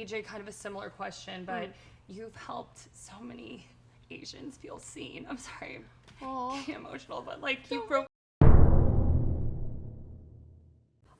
EJ, kind of a similar question, but you've helped so many Asians feel seen. I'm sorry, I'm getting emotional, but like you broke.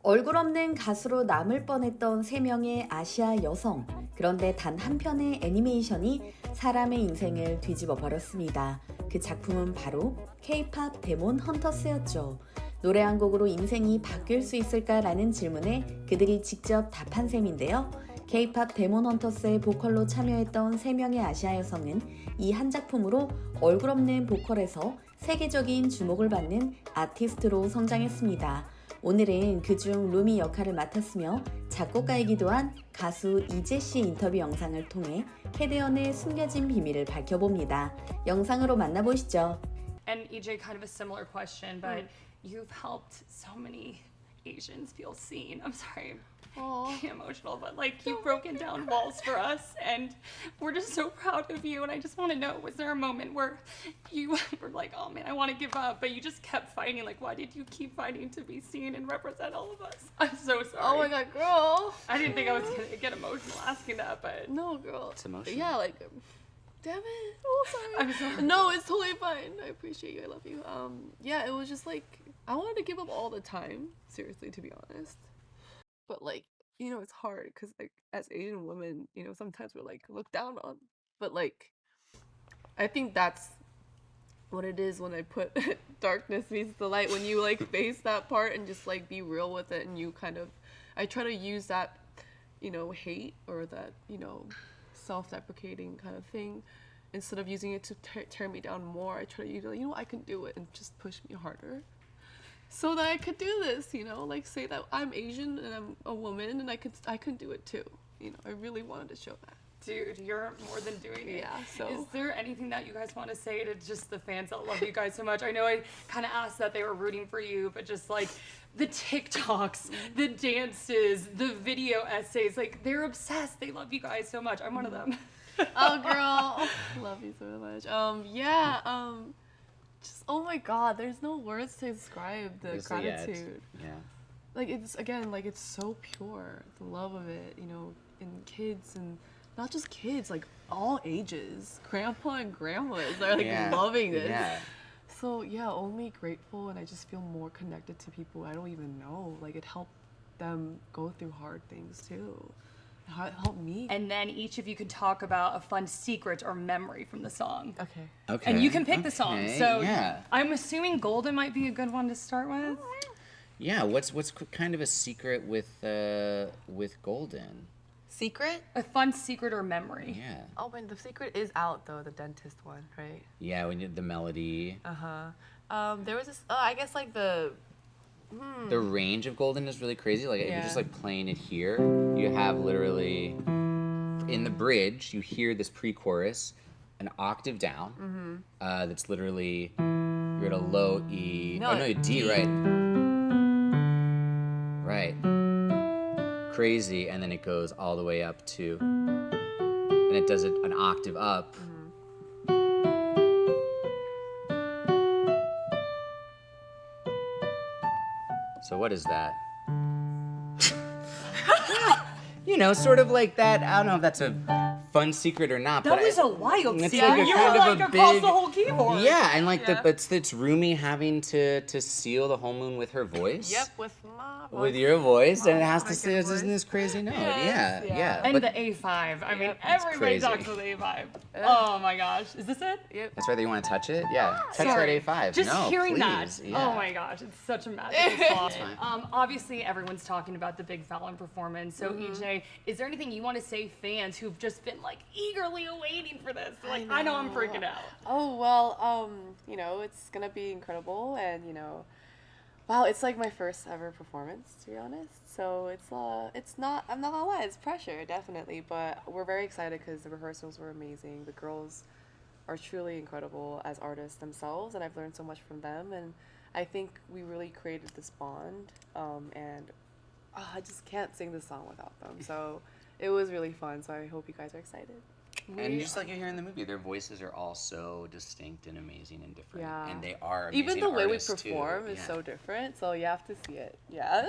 얼굴 없는 가수로 남을 뻔했던 3명의 아시아 여성. 그런데 단 한 편의 애니메이션이 사람의 인생을 뒤집어 버렸습니다. 그 작품은 바로 K-팝 데몬 헌터스였죠. 노래 한 곡으로 인생이 바뀔 수 있을까라는 질문에 그들이 직접 답한 셈인데요. K-팝 데몬 헌터스의 보컬로 참여했던 3명의 아시아 여성은 이 한 작품으로 얼굴 없는 보컬에서 세계적인 주목을 받는 아티스트로 성장했습니다. 오늘은 그중 루미 역할을 맡았으며 작곡가이기도 한 가수 이재 씨의 인터뷰 영상을 통해 캐대언의 숨겨진 비밀을 밝혀봅니다. 영상으로 만나보시죠. And EJ, kind of a similar question, but you've helped so many Asians feel seen. I'm sorry, I'm getting emotional, but like you've broken down walls for us, and we're just so proud of you. And I just want to know, was there a moment where you were like, oh man, I want to give up, but you just kept fighting? Like, why did you keep fighting to be seen and represent all of us? I'm so sorry. Oh my god, girl. I didn't think I was gonna get emotional asking that, but No, girl. It's emotional. Yeah, like, damn it. Oh, sorry. I'm sorry. No, it's totally fine. I appreciate you. I love you. Yeah, it was just like, I wanted to give up all the time, seriously, to be honest. But like, you know, it's hard because like as Asian women, you know, sometimes we're like looked down on. But like, I think that's what it is when I put darkness meets the light. When you like face that part and just like be real with it, and you kind of, I try to use that, you know, hate or that, you know, self-deprecating kind of thing, instead of using it to tear me down more. I try to use it, you know, I can do it, and just push me harder. So that I could do this, you know, like say that I'm Asian and I'm a woman and I could do it too. You know, I really wanted to show that. dude, you're more than doing it. Yeah, so. Is there anything that you guys want to say to just the fans that love you guys so much? I know I kind of asked that they were rooting for you, but just like the TikToks, the dances, the video essays, like they're obsessed. They love you guys so much. I'm one of them. Oh, girl. Love you so much. Just, oh my god, there's no words to describe the Just the edge. gratitude. Yeah. Like, it's, again, like, it's so pure, the love of it, you know, in kids, and not just kids, like, all ages. Grandpa and grandmas are, like, Yeah. loving this. Yeah. So, yeah, only grateful, and I just feel more connected to people I don't even know. Like, it helped them go through hard things, too. It helped me. And then each of you can talk about a fun secret or memory from the song. Okay. Okay. And you can pick the song. Okay, So yeah. I'm assuming Golden might be a good one to start with. Yeah. What's kind of a secret with Golden? Secret? A fun secret or memory. Yeah. Oh, when the secret is out, though, the dentist one, right? Yeah. When you, the melody, There was this, I guess, like, the the range of Golden is really crazy. Like if you're Yeah. just like playing it here, you have literally in the bridge you hear this pre-chorus, an octave down. That's literally you're at a low E. No, D, D. right? Right. Crazy, and then it goes all the way up to, and it does it an octave up. So what is that? You know, sort of like that. I don't know if that's a fun secret or not. That but was a wild it's secret. like a You kind were of like a across big- the whole keyboard. Yeah, and like Yeah. it's Rumi having to seal the whole moon with her voice. Yep, with my With your voice, and it has to my say good it's in voice. this crazy note. Yes, yeah, yeah. yeah. And But the A5. I mean, Yep. everybody crazy. talks with A5. Oh my gosh. Is this it? Yep. that's right. You want to touch it? Yeah, touch Sorry. that A5. Just no, hearing please. that. Yeah. Oh my gosh, it's such a magical song. fine. Obviously, everyone's talking about the Big Fallon performance. So, EJ, is there anything you want to say fans who've just been like eagerly awaiting for this? Like, I know I'm freaking out. Oh, well, you know, it's gonna be incredible, and, you know, wow, it's like my first ever performance, to be honest. So it's not, I'm not gonna lie, it's pressure, definitely, but we're very excited because the rehearsals were amazing. The girls are truly incredible as artists themselves, and I've learned so much from them, and I think we really created this bond, and I just can't sing this song without them. So it was really fun, so I hope you guys are excited. And just like you hear in the movie, their voices are all so distinct and amazing and different. Yeah. And they are amazing Even the way we artists, too. perform is Yeah. so different, so you have to see it. Yeah.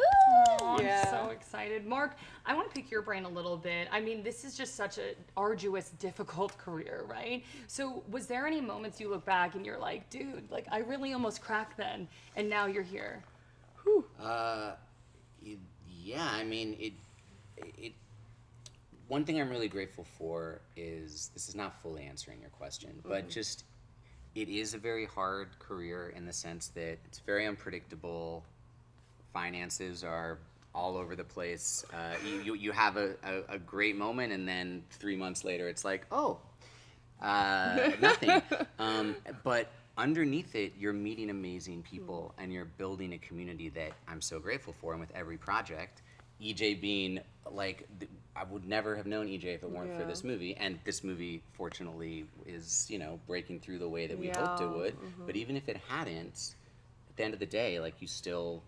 Oh, Yeah. I'm so excited. Mark, I want to pick your brain a little bit. I mean, this is just such an arduous, difficult career, right? So was there any moments you look back and you're like, dude, like I really almost cracked then, and now you're here? Yeah, I mean, it. One thing I'm really grateful for is, this is not fully answering your question, but just, it is a very hard career in the sense that it's very unpredictable. Finances are all over the place. You have a great moment, and then 3 months later it's like, oh, nothing. But underneath it, you're meeting amazing people, and you're building a community that I'm so grateful for. And with every project, EJ being like, I would never have known EJ if it weren't for this movie. And this movie, fortunately, is, you know, breaking through the way that we hoped it would. But even if it hadn't, at the end of the day, like, you still,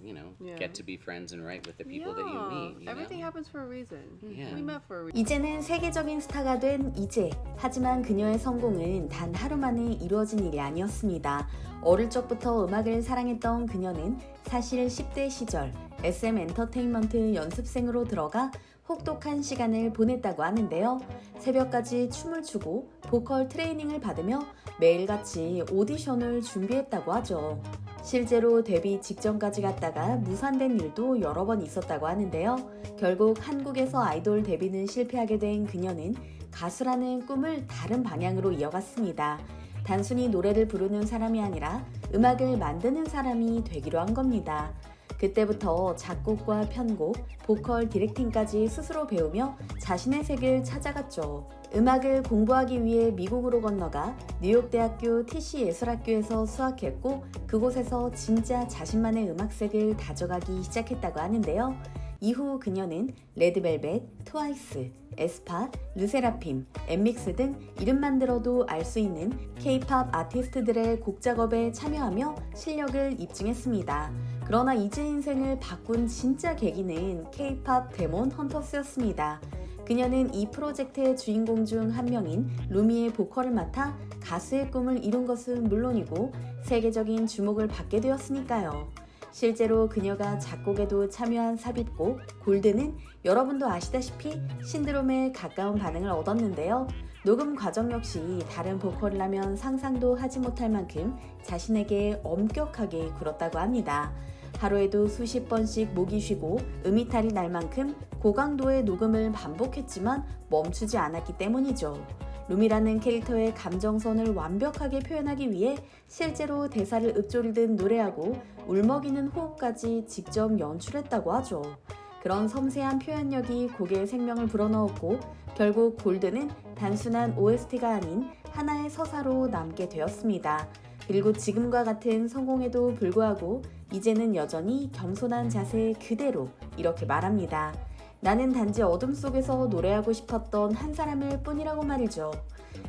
you know, get to be friends and write with the people that you meet. You Everything know? happens for a reason. Yeah. We met for a reason. 이제는 세계적인 스타가 된 이제. 하지만 그녀의 성공은 단 하루 만에 이루어진 일이 아니었습니다. 어릴 적부터 음악을 사랑했던 그녀는 사실 10대 시절 SM 엔터테인먼트 연습생으로 들어가 혹독한 시간을 보냈다고 하는데요. 새벽까지 춤을 추고 보컬 트레이닝을 받으며 매일같이 오디션을 준비했다고 하죠. 실제로 데뷔 직전까지 갔다가 무산된 일도 여러 번 있었다고 하는데요. 결국 한국에서 아이돌 데뷔는 실패하게 된 그녀는 가수라는 꿈을 다른 방향으로 이어갔습니다. 단순히 노래를 부르는 사람이 아니라 음악을 만드는 사람이 되기로 한 겁니다. 그때부터 작곡과 편곡, 보컬 디렉팅까지 스스로 배우며 자신의 색을 찾아갔죠. 음악을 공부하기 위해 미국으로 건너가 뉴욕대학교 TC 예술학교에서 수학했고 그곳에서 진짜 자신만의 음악색을 다져가기 시작했다고 하는데요. 이후 그녀는 레드벨벳, 트와이스, 에스파, 르세라핌, 엠믹스 등 이름만 들어도 알 수 있는 K-팝 아티스트들의 곡 작업에 참여하며 실력을 입증했습니다. 그러나 이제 인생을 바꾼 진짜 계기는 K-팝 데몬 헌터스였습니다. 그녀는 이 프로젝트의 주인공 중 한 명인 루미의 보컬을 맡아 가수의 꿈을 이룬 것은 물론이고 세계적인 주목을 받게 되었으니까요. 실제로 그녀가 작곡에도 참여한 삽입곡 골드는 여러분도 아시다시피 신드롬에 가까운 반응을 얻었는데요. 녹음 과정 역시 다른 보컬이라면 상상도 하지 못할 만큼 자신에게 엄격하게 굴었다고 합니다. 하루에도 수십 번씩 목이 쉬고 음이탈이 날 만큼 고강도의 녹음을 반복했지만 멈추지 않았기 때문이죠. 루미라는 캐릭터의 감정선을 완벽하게 표현하기 위해 실제로 대사를 읊조리듯 노래하고 울먹이는 호흡까지 직접 연출했다고 하죠. 그런 섬세한 표현력이 곡에 생명을 불어넣었고 결국 골드는 단순한 OST가 아닌 하나의 서사로 남게 되었습니다. 그리고 지금과 같은 성공에도 불구하고 이제는 여전히 겸손한 자세 그대로 이렇게 말합니다. 나는 단지 어둠 속에서 노래하고 싶었던 한 사람일 뿐이라고 말이죠.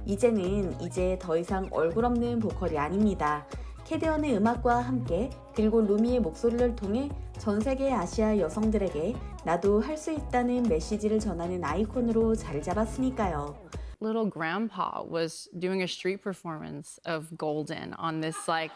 이제는 이제 더 이상 얼굴 없는 보컬이 아닙니다. 캐대언의 음악과 함께 그리고 루미의 목소리를 통해 전 세계 아시아 여성들에게 나도 할 수 있다는 메시지를 전하는 아이콘으로 자리 잡았으니까요. Little grandpa was doing a street performance of Golden on this like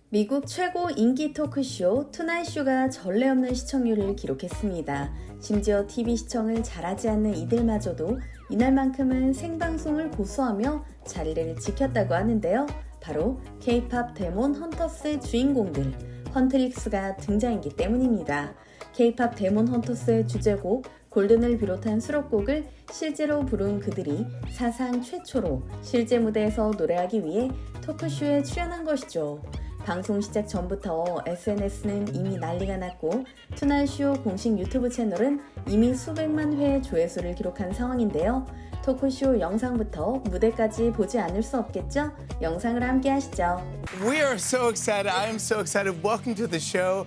미국 최고 인기 토크쇼 투나잇쇼가 전례 없는 시청률을 기록했습니다. 심지어 TV 시청을 잘하지 않는 이들마저도 이날만큼은 생방송을 고수하며 자리를 지켰다고 하는데요. 바로 K-팝 데몬 헌터스의 주인공들 헌트릭스가 등장했기 때문입니다. K-팝 데몬 헌터스의 주제곡 골든을 비롯한 수록곡을 실제로 부른 그들이 사상 최초로 실제 무대에서 노래하기 위해 토크쇼에 출연한 것이죠. 방송 시작 전부터 SNS는 이미 난리가 났고 투나잇쇼 공식 유튜브 채널은 이미 수백만 회의 조회수를 기록한 상황인데요. 토크쇼 영상부터 무대까지 보지 않을 수 없겠죠? 영상을 함께 하시죠. We are so excited. I am so excited. Welcome to the show.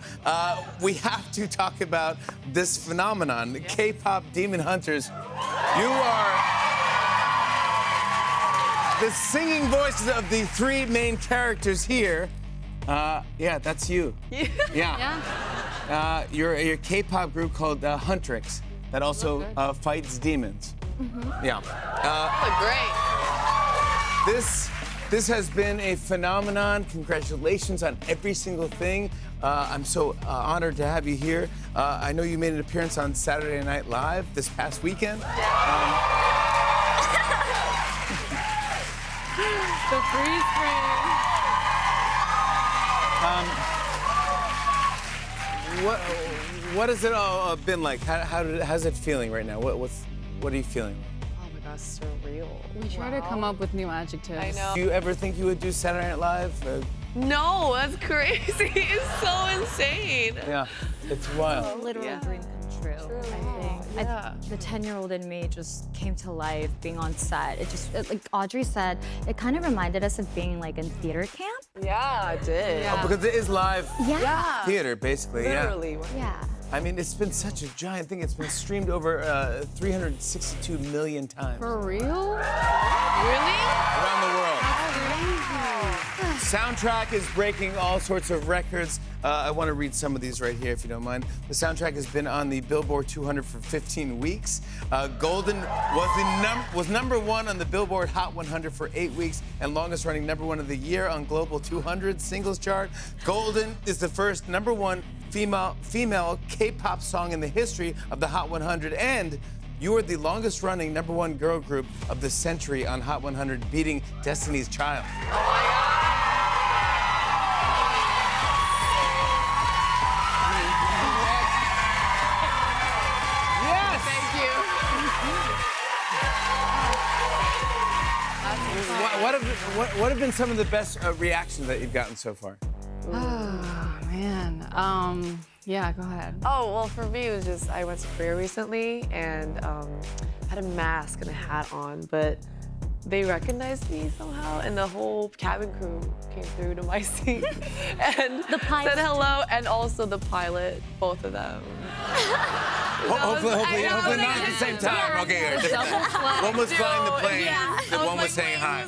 We have to talk about this phenomenon, K-pop Demon Hunters. You are the singing voices of the three main characters here. Yeah, that's you. Yeah. You're a K-pop group called Huntrix that also fights demons. Yeah. Great. This has been a phenomenon. Congratulations on every single thing. I'm so honored to have you here. I know you made an appearance on Saturday Night Live this past weekend. The freeze frame. What has it all been like? How's it feeling right now? What are you feeling? Oh my gosh, surreal. We try to come up with new adjectives. I know. Do you ever think you would do Saturday Night Live? No, that's crazy. It's so insane. Yeah, it's wild. Literal Yeah. dream come true, I think. Yeah. The 10-year-old in me just came to life being on set. Like Audrey said, it kind of reminded us of being like in theater camp. Yeah, it did. Yeah. Because it is live Yeah. theater, basically. Literally. Yeah. I mean, it's been such a giant thing. It's been streamed over 362 million times For real? Really? around the world. Soundtrack is breaking all sorts of records. I want to read some of these right here, if you don't mind. The soundtrack has been on the Billboard 200 for 15 weeks. Golden was number one on the Billboard Hot 100 for 8 weeks, and longest-running number one of the year on Global 200 singles chart. Golden is the first number one female K-pop song in the history of the Hot 100, and you are the longest-running number one girl group of the century on Hot 100, beating Destiny's Child. Yes! Thank you. What have been some of the best reactions that you've gotten so far? Oh, man. Yeah, go ahead. Oh, well, for me, it was just, I went to Korea recently and had a mask and a hat on, but they recognized me somehow, and the whole cabin crew came through to my seat and The pilot. said hello, and also the pilot, both of them. Hopefully I know, not at the same time. Okay, good. Different time. One was flying the plane, the one was saying hi.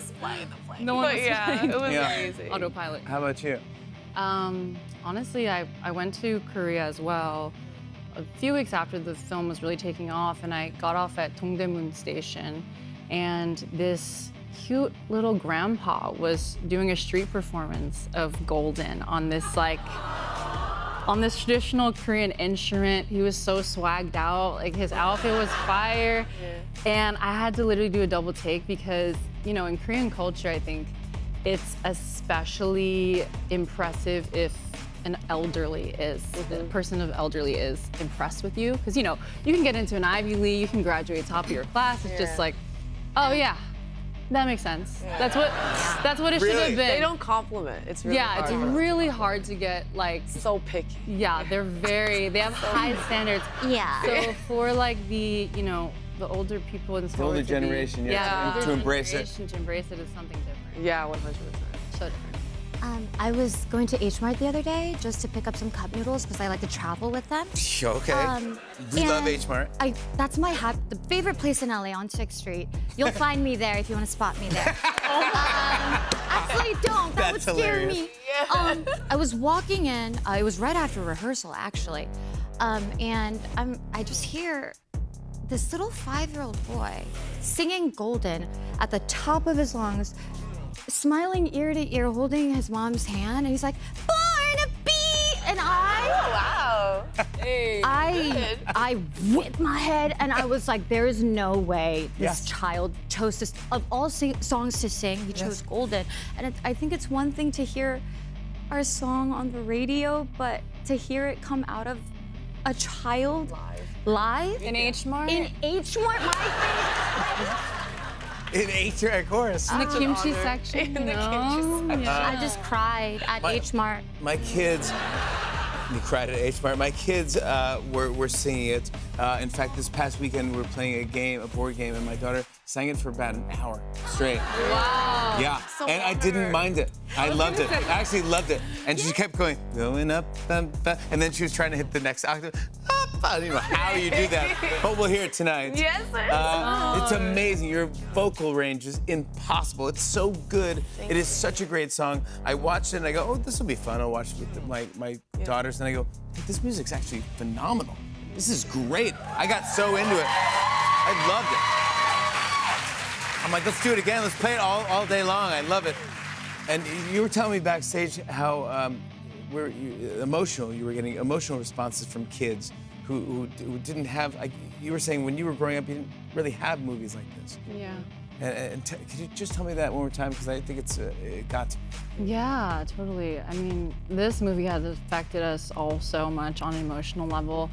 No one But was yeah, flying. it was Yeah. amazing. Autopilot. How about you? Honestly, I went to Korea as well a few weeks after the film was really taking off, and I got off at Dongdaemun Station, and this cute little grandpa was doing a street performance of Golden on this traditional Korean instrument. He was so swagged out, like his outfit was fire. And I had to literally do a double take because, you know, in Korean culture, I think it's especially impressive if a person of elderly is impressed with you. Because, you know, you can get into an Ivy League, you can graduate top of your class. It's just like, oh yeah, that makes sense. That's what it should have been. They don't compliment. It's really hard. It's really hard to get like, so picky. yeah, they have high standards. Yeah. So for like the, you know, the older people in older generation, yeah, older to embrace it. generation to embrace it is something different. Yeah, 100%. So different. I was going to H Mart the other day just to pick up some cup noodles because I like to travel with them. Okay. We love and H Mart. That's my the favorite place in LA on 6th Street. You'll find me there if you want to spot me there. Actually, don't. That would That's scare hilarious. me. I was walking in. It was right after rehearsal, actually, and I just hear this little 5-year-old boy singing Golden at the top of his lungs, smiling ear to ear, holding his mom's hand, and he's like, Barnaby! And Wow. Hey. I whipped my head, and I was like, there is no way this child chose this. Of all songs to sing, he chose Golden. And I think it's one thing to hear our song on the radio, but to hear it come out of a child live In H Mart? in H Mart, In H Mart, of course. In the kimchi honor. section, In the you kimchi know? section. Yeah. I just cried at H Mart. My kids, you cried at H Mart. My kids were singing it. In fact, this past weekend we were playing a board game, and my daughter sang it for about an hour straight. Wow. Yeah, and I didn't mind it. I loved it. I actually loved it. And she kept going up, and then she was trying to hit the next octave. I don't know how you do that, but we'll hear it tonight. Yes, It's amazing. Your vocal range is impossible. It's so good. It is such a great song. I watched it and I go, oh, this will be fun. I'll watch it with my daughters, and I go, this music's actually phenomenal. This is great. I got so into it. I loved it. I'm like, let's do it again. Let's play it all day long. I love it. And you were telling me backstage how emotional. You were getting emotional responses from kids who didn't have. You were saying when you were growing up, you didn't really have movies like this. Yeah. And could you just tell me that one more time? Because I think it got to me. Yeah, totally. I mean, this movie has affected us all so much on an emotional level.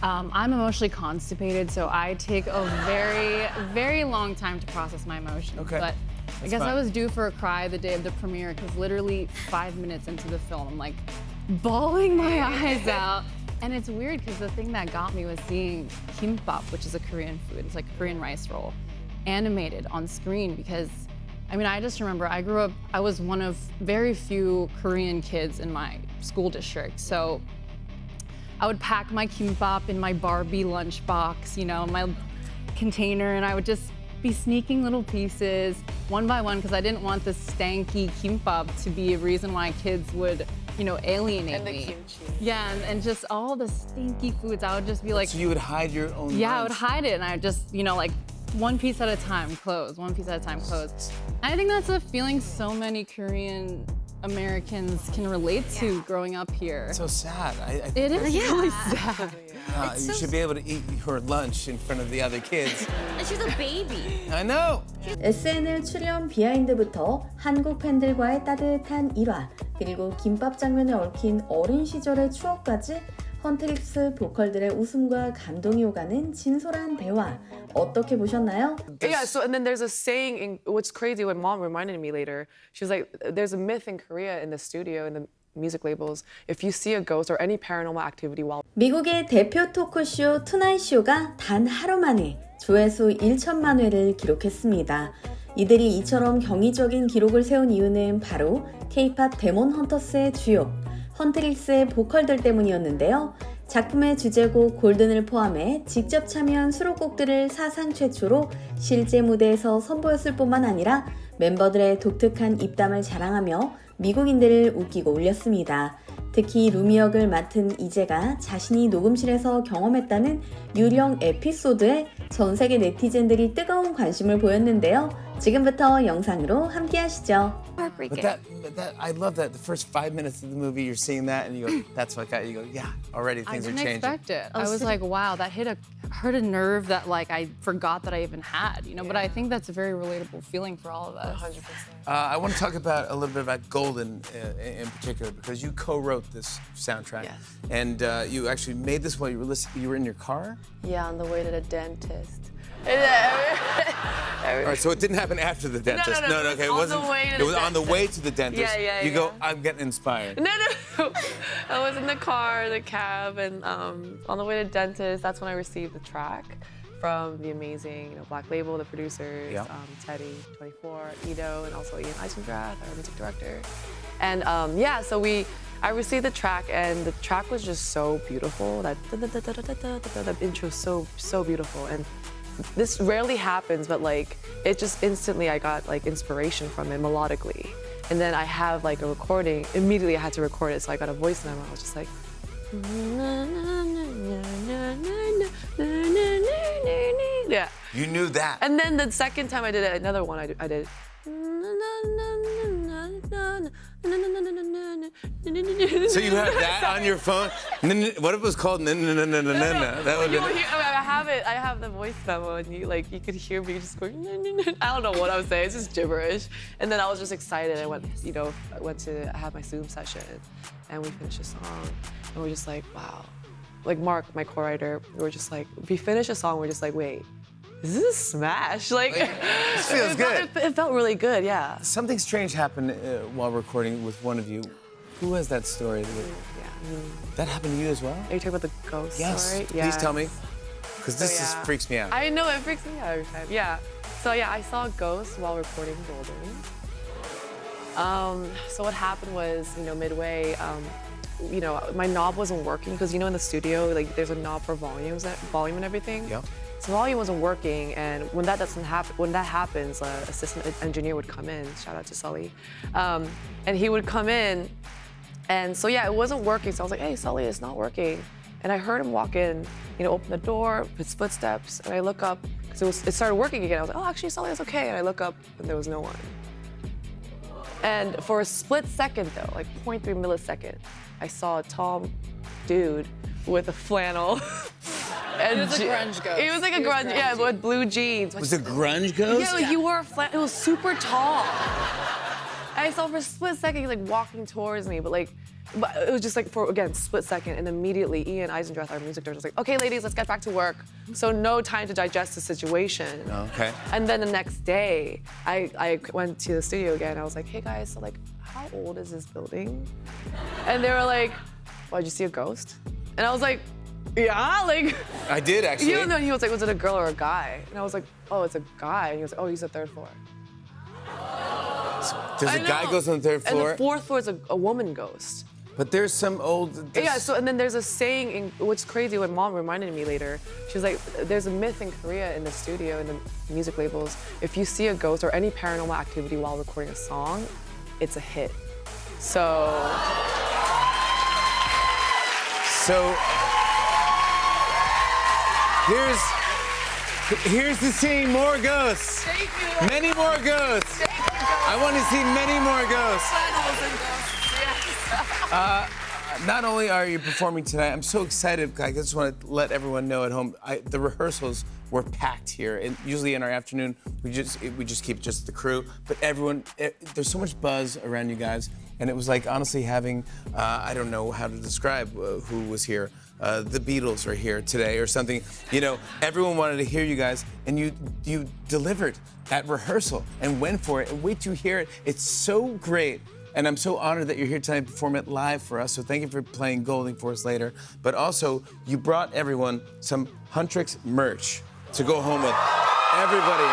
I'm emotionally constipated, so I take a very, very long time to process my emotions. Okay. But I guess fine. I was due for a cry the day of the premiere, because literally 5 minutes into the film, I'm like bawling my eyes out. And it's weird, because the thing that got me was seeing kimbap, which is a Korean food. It's like a Korean rice roll, animated on screen. Because, I mean, I just remember I grew up, I was one of very few Korean kids in my school district. So I would pack my kimbap in my Barbie lunchbox, you know, my container, and I would just be sneaking little pieces one by one, because I didn't want this stanky kimbap to be a reason why kids would, you know, alienate And the me. kimchi. Yeah, and just all the stinky foods. I would just be like, So you would hide your own yeah, I lunch. would hide it, and I would just, you know, like one piece at a time, close, one piece at a time, close. And I think that's a feeling so many Korean Americans can relate to growing up here. So sad. It is really sad. You should be able to eat your lunch in front of the other kids. She's a baby. I know. SNL 출연 비하인드부터 한국 팬들과의 따뜻한 일화, 그리고 김밥 장면에 얽힌 어린 시절의 추억까지 헌트릭스 보컬들의 웃음과 감동이 오가는 진솔한 대화, 어떻게 보셨나요? Yeah, so and then there's a saying, what's crazy, what mom reminded me later, she was like, there's a myth in Korea in the studio, in the music labels, if you see a ghost or any paranormal activity while 미국의 대표 토크쇼 투나잇 쇼가 단 하루 만에 조회수 1천만 회를 기록했습니다. 이들이 이처럼 경이적인 기록을 세운 이유는 바로 K-팝 데몬 헌터스의 주역 헌트릭스의 보컬들 때문이었는데요. 작품의 주제곡 골든을 포함해 직접 참여한 수록곡들을 사상 최초로 실제 무대에서 선보였을 뿐만 아니라 멤버들의 독특한 입담을 자랑하며 미국인들을 웃기고 올렸습니다. 특히 루미 역을 맡은 이재가 자신이 녹음실에서 경험했다는 유령 에피소드에 전 세계 네티즌들이 뜨거운 관심을 보였는데요. 지금부터 영상으로 함께 하시죠. But that, I love that. The first 5 minutes of the movie, you're seeing that, and you go, "That's what got you." Go, "Yeah, already I things are didn't changing." expect it. I was like, wow, that hurt a nerve that like I forgot that I even had, you know. But I think that's a very relatable feeling for all of us. 100%. I want to talk about a little bit about Golden in particular, because you co-wrote this soundtrack, Yes. and you actually made this while you were in your car. Yeah, on the way to the dentist. All right, so it didn't happen after the dentist. no, Okay, it was on the way to it the was on the way to the dentist. Yeah, You go, yeah. I'm getting inspired. No. I was in the car, the cab, and on the way to dentist, that's when I received the track from the amazing, Black Label, the producers, Yeah. Teddy, 24, Ito, and also Ian Eisendrath, our music director. And so I received the track, and the track was just so beautiful. That intro is so beautiful, and this rarely happens, but like it just instantly I got like inspiration from it melodically, and then I have like a recording. Immediately I had to record it, so I got a voice memo. I was just like, yeah. You knew that. And then the second time I did it, another one I did. So you had that on your phone? What if it was called? That would You have will hear, I have the voice memo, and you could hear me just going. I don't know what I was saying. It's just gibberish. And then I was just excited. I went to have my Zoom session, and we finished the song, and we're just like, wow. Like Mark, my co-writer, we were just like, if we finish a song, we're just like, wait, is this a smash? Like, This feels good. It felt really good, yeah. Something strange happened while recording with one of you. Who has that story? Yeah. That happened to you as well? Are you talking about the ghost Yes. story? Please tell me. Because this So, just yeah. freaks me out. I know, it freaks me out every time. Yeah. So yeah, I saw a ghost while recording Golden. So what happened was, midway, my knob wasn't working because in the studio, like there's a knob for volume and everything. Yeah. So volume wasn't working, and when that happens, assistant engineer would come in. Shout out to Sully, and he would come in, and so yeah, it wasn't working. So I was like, hey, Sully, it's not working. And I heard him walk in, open the door, his footsteps, and I look up, because it started working again. I was like, oh, actually, something's okay. And I look up, and there was no one. And for a split second, though, like 0.3 millisecond, I saw a tall dude with a flannel. And It was a grunge ghost. It was like a grunge, yeah, with blue jeans. Was it grunge ghost? Yeah, like he wore a flannel. It was super tall. I saw for a split second, he was like walking towards me, but it was just like for, again, split second, and immediately Ian Eisendreth, our music director, was like, okay, ladies, let's get back to work. So no time to digest the situation. Okay. And then the next day, I went to the studio again. I was like, hey guys, so how old is this building? And they were like, well, did you see a ghost? And I was like, yeah, I did actually. And then he was like, was it a girl or a guy? And I was like, oh, it's a guy. And he was like, oh, he's the third floor. There's a guy goes on the third floor. And the fourth floor is a woman ghost. But there's some old. Yeah, and then there's a saying, what's crazy, what mom reminded me later, she was like, there's a myth in Korea in the studio, in the music labels, if you see a ghost or any paranormal activity while recording a song, it's a hit. So here's to seeing more ghosts. Thank you. Many more ghosts. Thank you, I want to see many more ghosts. Not only are you performing tonight, I'm so excited. I just want to let everyone know at home, the rehearsals were packed here. And usually in our afternoon, we just keep just the crew. But everyone, there's so much buzz around you guys. And it was like honestly having, I don't know how to describe who was here. The Beatles are here today or something. Everyone wanted to hear you guys, and you delivered at rehearsal and went for it. And wait till you hear it. It's so great. And I'm so honored that you're here tonight to perform it live for us. So thank you for playing Golding for us later. But also, you brought everyone some Huntrix merch to go home with. Everybody.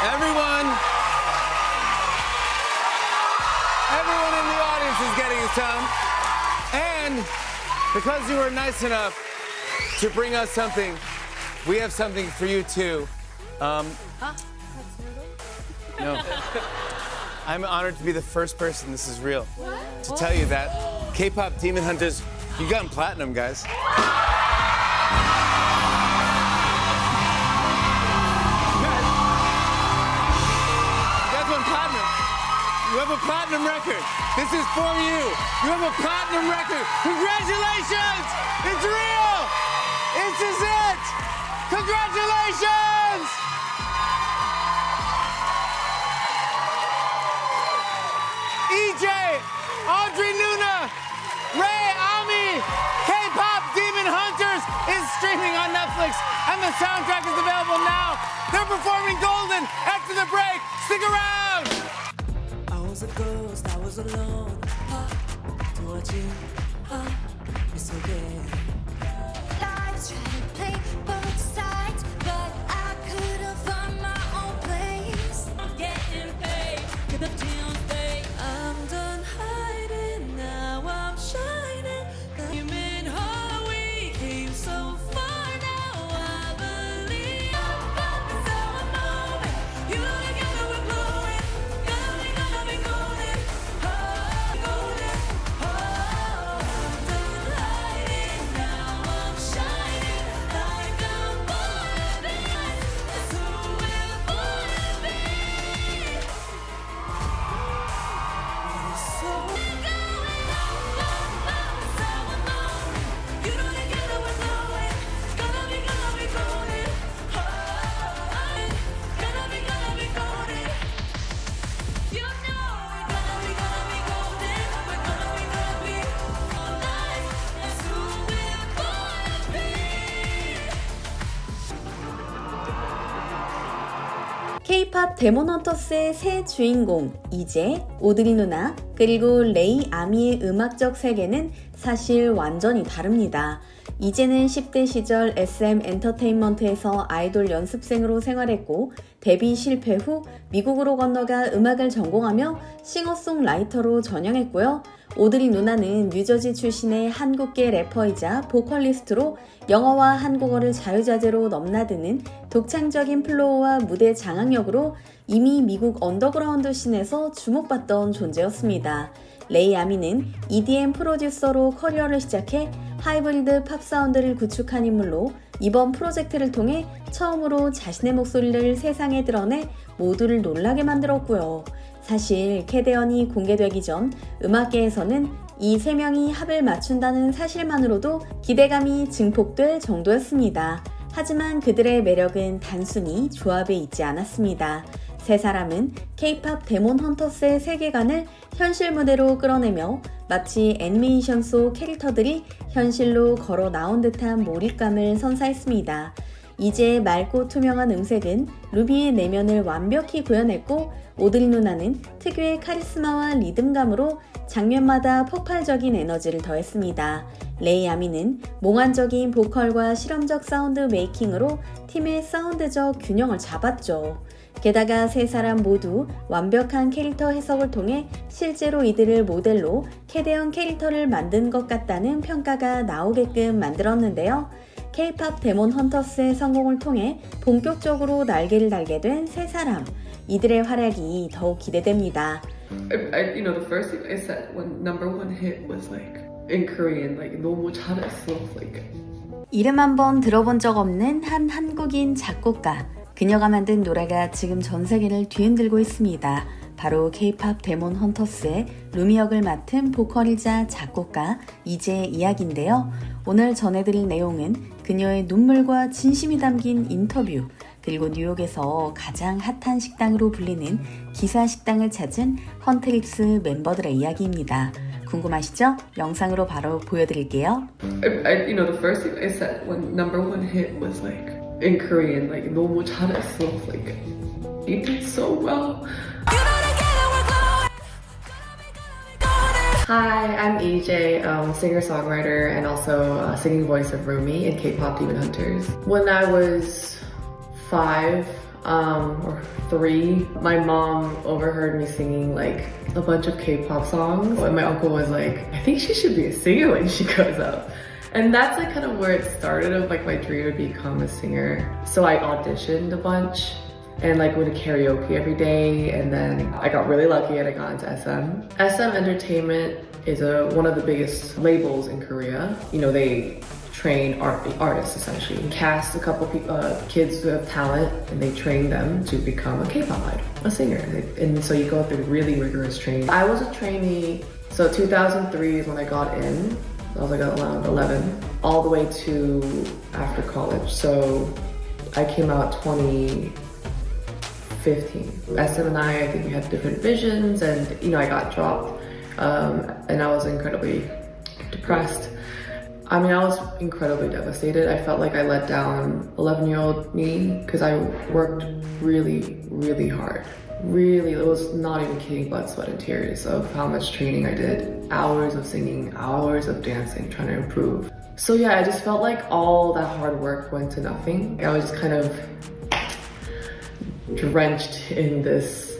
Everyone in the audience is getting some. And because you were nice enough to bring us something, we have something for you too. No. I'm honored to be the first person, this is real, to tell you that K-pop Demon Hunters, you got platinum, guys. You guys won platinum. You have a platinum record. This is for you. You have a platinum record. Congratulations! It's real! This is it! Congratulations! EJ, Audrey Nuna, Ray, Ami, K-pop Demon Hunters is streaming on Netflix, and the soundtrack is available now. They're performing Golden after the break. Stick around. I was a ghost, I was alone. It's okay. Lives try to play both sides, but I couldn't find my own place. I'm getting paid to the Tuesday. I'm done hiding, now I'm shining. Came in hard, we came so far, now I believe. So I'm moving, you together we're glowing. Gonna be golden, golden, I'm done hiding, now I'm shining like I'm born to be. That's who we're born to be. So we're going so I'm moving, you know together we're glowing. Gonna be golden, gonna be golden. You know we're gonna be golden. We're gonna be all night. That's who we're born to be. K-팝 데몬헌터스의 새 주인공 이제, 오드리 누나, 그리고 레이 아미의 음악적 세계는 사실 완전히 다릅니다. 이제는 10대 시절 SM 엔터테인먼트에서 아이돌 연습생으로 생활했고 데뷔 실패 후 미국으로 건너가 음악을 전공하며 싱어송라이터로 전향했고요. 오드리 누나는 뉴저지 출신의 한국계 래퍼이자 보컬리스트로 영어와 한국어를 자유자재로 넘나드는 독창적인 플로우와 무대 장악력으로 이미 미국 언더그라운드 씬에서 주목받던 존재였습니다. 레이 아미는 EDM 프로듀서로 커리어를 시작해 하이브리드 팝 사운드를 구축한 인물로 이번 프로젝트를 통해 처음으로 자신의 목소리를 세상에 드러내 모두를 놀라게 만들었고요. 사실 캐대언이 공개되기 전 음악계에서는 이 세 명이 합을 맞춘다는 사실만으로도 기대감이 증폭될 정도였습니다. 하지만 그들의 매력은 단순히 조합에 있지 않았습니다. 세 사람은 K-팝 데몬 헌터스의 세계관을 현실 무대로 끌어내며 마치 애니메이션 속 캐릭터들이 현실로 걸어 나온 듯한 몰입감을 선사했습니다. 이제의 맑고 투명한 음색은 루비의 내면을 완벽히 구현했고 오드리 누나는 특유의 카리스마와 리듬감으로 장면마다 폭발적인 에너지를 더했습니다. 레이 아미는 몽환적인 보컬과 실험적 사운드 메이킹으로 팀의 사운드적 균형을 잡았죠. 게다가 세 사람 모두 완벽한 캐릭터 해석을 통해 실제로 이들을 모델로 캐대언 캐릭터를 만든 것 같다는 평가가 나오게끔 만들었는데요. K-팝 데몬 헌터스의 성공을 통해 본격적으로 날개를 달게 된 세 사람. 이들의 활약이 더욱 기대됩니다. The first thing I said when number one hit was like in Korean, like 너무 잘했어, like. 이름 한번 들어본 적 없는 한 한국인 작곡가. 그녀가 만든 노래가 지금 전 세계를 뒤흔들고 있습니다. 바로 K-팝 데몬 헌터스의 루미 역을 맡은 보컬이자 작곡가 이재의 이야기인데요. 오늘 전해드릴 내용은 그녀의 눈물과 진심이 담긴 인터뷰, 그리고 뉴욕에서 가장 핫한 식당으로 불리는 기사 식당을 찾은 헌트립스 멤버들의 이야기입니다. 궁금하시죠? 영상으로 바로 보여드릴게요. The first thing I said when number one hit was like in Korean, like 너무 잘했어, like you did so well. Hi, I'm EJ, singer-songwriter and also singing voice of Rumi in K-pop Demon Hunters. When I was 5 or 3, my mom overheard me singing like a bunch of K-pop songs, and my uncle was like, I think she should be a singer when she grows up. And that's like kind of where it started of like my dream to become a singer. So I auditioned a bunch and like went to karaoke every day, and then I got really lucky and I got into SM. SM Entertainment is one of the biggest labels in Korea. You know, they train artists essentially, cast a couple kids who have talent, and they train them to become a K-pop idol, a singer. And so you go through really rigorous training. I was a trainee, so 2003 is when I got in. I was like around 11, all the way to after college. So I came out 2015. SM and I think we had different visions, and you know, I got dropped, and I was incredibly depressed. I mean, I was incredibly devastated. I felt like I let down 11-year-old me because I worked really, really hard. Really, it was not even kidding, blood, sweat, and tears of how much training I did. Hours of singing, hours of dancing, trying to improve. So yeah, I just felt like all that hard work went to nothing. I was just kind of drenched in this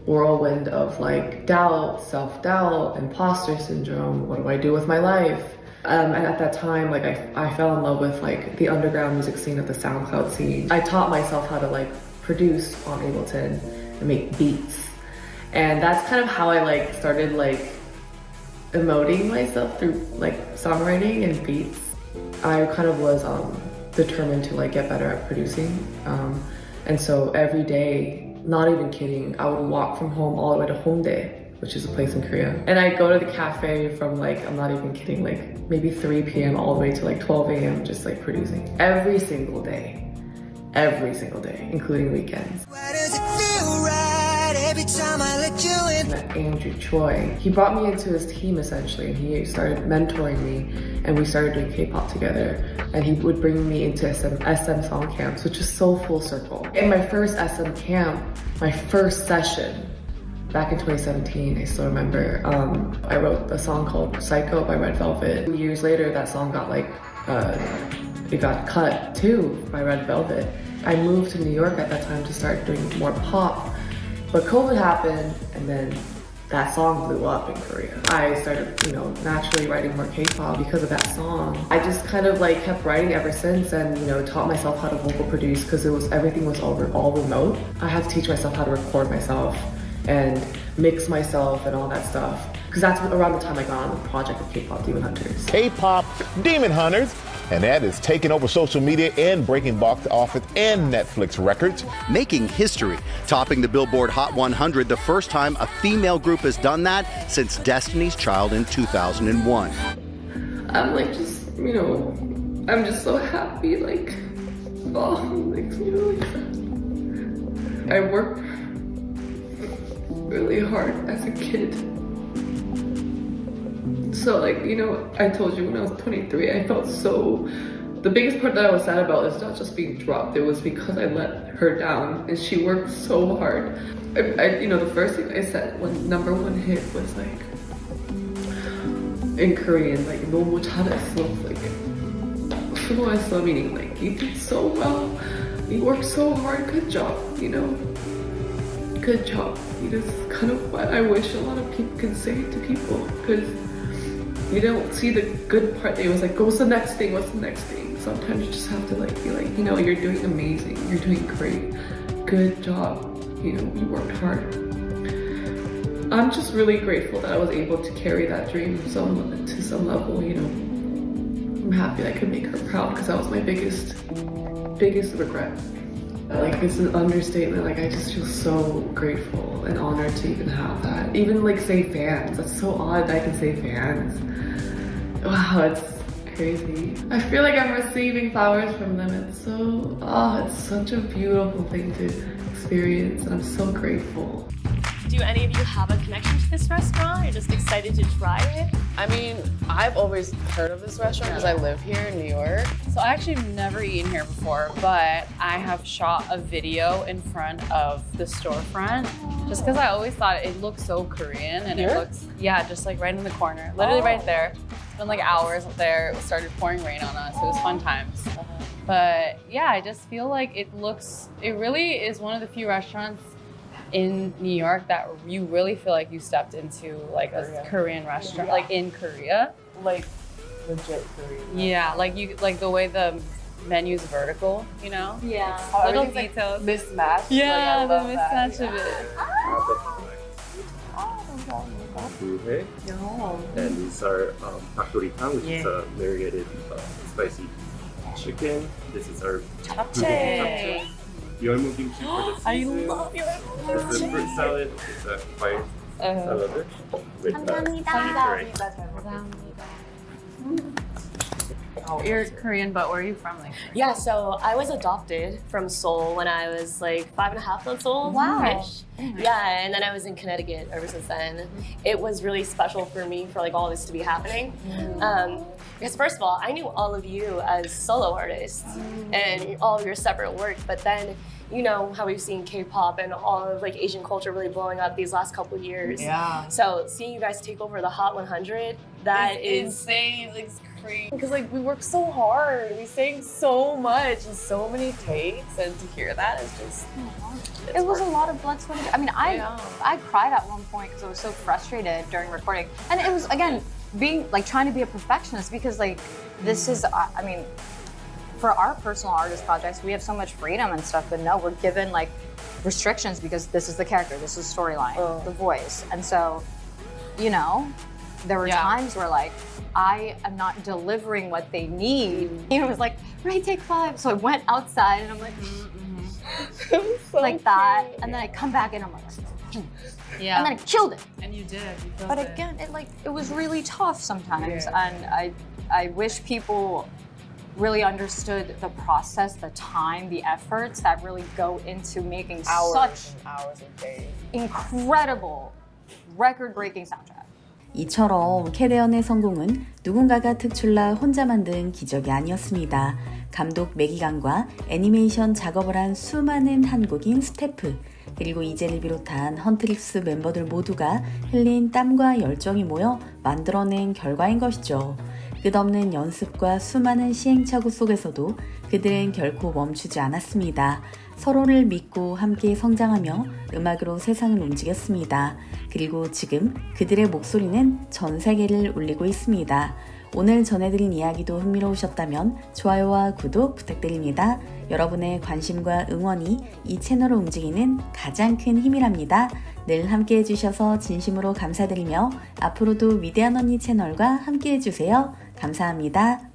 whirlwind of like doubt, self-doubt, imposter syndrome. What do I do with my life? And at that time, like I fell in love with like the underground music scene of the SoundCloud scene. I taught myself how to like produce on Ableton and make beats. And that's kind of how I like started like emoting myself through like songwriting and beats. I kind of was determined to like get better at producing. And so every day, not even kidding, I would walk from home all the way to Hongdae, which is a place in Korea. And I'd go to the cafe from like, I'm not even kidding, like maybe 3 p.m. all the way to like 12 a.m. just like producing. Every single day, including weekends. Why does it feel right every time I let you in? Met Andrew Choi. He brought me into his team essentially, and he started mentoring me, and we started doing K-pop together. And he would bring me into SM song camps, which is so full circle. In my first SM camp, my first session, back in 2017, I still remember, I wrote a song called Psycho by Red Velvet. 2 years later, that song got like, it got cut too by Red Velvet. I moved to New York at that time to start doing more pop. But COVID happened, and then that song blew up in Korea. I started, naturally writing more K-pop because of that song. I just kind of like kept writing ever since, and taught myself how to vocal produce because everything was all remote. I had to teach myself how to record myself and mix myself and all that stuff. Because that's around the time I got on the project of K-pop Demon Hunters. K-pop Demon Hunters, and that is taking over social media and breaking box office and Netflix records. Making history, topping the Billboard Hot 100, the first time a female group has done that since Destiny's Child in 2001. I'm like just, I'm just so happy, like, oh, it makes me really sad. I worked really hard as a kid. So like, I told you when I was 23, I felt the biggest part that I was sad about is not just being dropped, it was because I let her down and she worked so hard. The first thing I said when #1 hit was like, in Korean, like, 너무 잘했어, like, 수고했어, meaning like, you did so well, you worked so hard, good job, good job. That's kind of what I wish a lot of people can say to people, because you don't see the good part. It was like, what's the next thing? What's the next thing? Sometimes you just have to like be like, you're doing amazing. You're doing great. Good job. You worked hard. I'm just really grateful that I was able to carry that dream to some level. I'm happy I could make her proud because that was my biggest regret. Like, it's an understatement. Like, I just feel so grateful and honored to even have that. Even like say fans. That's so odd that I can say fans. Wow, it's crazy. I feel like I'm receiving flowers from them. It's such a beautiful thing to experience. And I'm so grateful. Do any of you have a connection to this restaurant? You're just excited to try it? I mean, I've always heard of this restaurant because I live here in New York. So I actually have never eaten here before, but I have shot a video in front of the storefront just because I always thought it looked so Korean, and it looks, just like right in the corner, literally right there. It's been like hours up there. It started pouring rain on us. It was fun times. But yeah, I just feel like it really is one of the few restaurants in New York that you really feel like you stepped into like a Korean restaurant, like in Korea. Like legit Korean. Yeah, like the way the menu's vertical, Yeah. Little details. Like mismatched. Yeah, like, the mismatch of it. And these are 닭도리탕, which is a variegated spicy chicken. This is our japchae. 열무김치 for the season. I love This is a fruit salad. It's a white salad with You're Korean, but where are you from? Yeah, so I was adopted from Seoul when I was like 5.5 months old. Wow. Yeah, and then I was in Connecticut ever since then. It was really special for me for like all this to be happening. Because first of all, I knew all of you as solo artists and all of your separate work, but then how we've seen K-pop and all of like Asian culture really blowing up these last couple of years. Yeah. So seeing you guys take over the Hot 100, that is insane. It's crazy. Because like we work so hard, we sang so much and so many takes, and to hear that is just. It was a lot of blood, sweat, and I mean, I cried at one point because I was so frustrated during recording, and it was again being like trying to be a perfectionist because like this is, I mean, for our personal artist projects, we have so much freedom and stuff, but no, we're given like restrictions because this is the character, this is the storyline, the voice, and so, there were times where like I am not delivering what they need. It was like, right, take 5. So I went outside and I'm like, so like that, and then I come back and I'm like, and then I killed it. And you did. But again, it was really tough sometimes, and I wish people really understood the process, the time, the efforts that really go into making such hours of days. incredible, record-breaking soundtrack. 이처럼 캐대언의 성공은 누군가가 특출나 혼자 만든 기적이 아니었습니다. 감독 매기강과 애니메이션 작업을 한 수많은 한국인 스태프, 그리고 이재를 비롯한 헌트릭스 멤버들 모두가 흘린 땀과 열정이 모여 만들어낸 결과인 것이죠. 끝없는 연습과 수많은 시행착오 속에서도 그들은 결코 멈추지 않았습니다. 서로를 믿고 함께 성장하며 음악으로 세상을 움직였습니다. 그리고 지금 그들의 목소리는 전 세계를 울리고 있습니다. 오늘 전해드린 이야기도 흥미로우셨다면 좋아요와 구독 부탁드립니다. 여러분의 관심과 응원이 이 채널을 움직이는 가장 큰 힘이랍니다. 늘 함께 해주셔서 진심으로 감사드리며 앞으로도 위대한 언니 채널과 함께 해주세요. 감사합니다.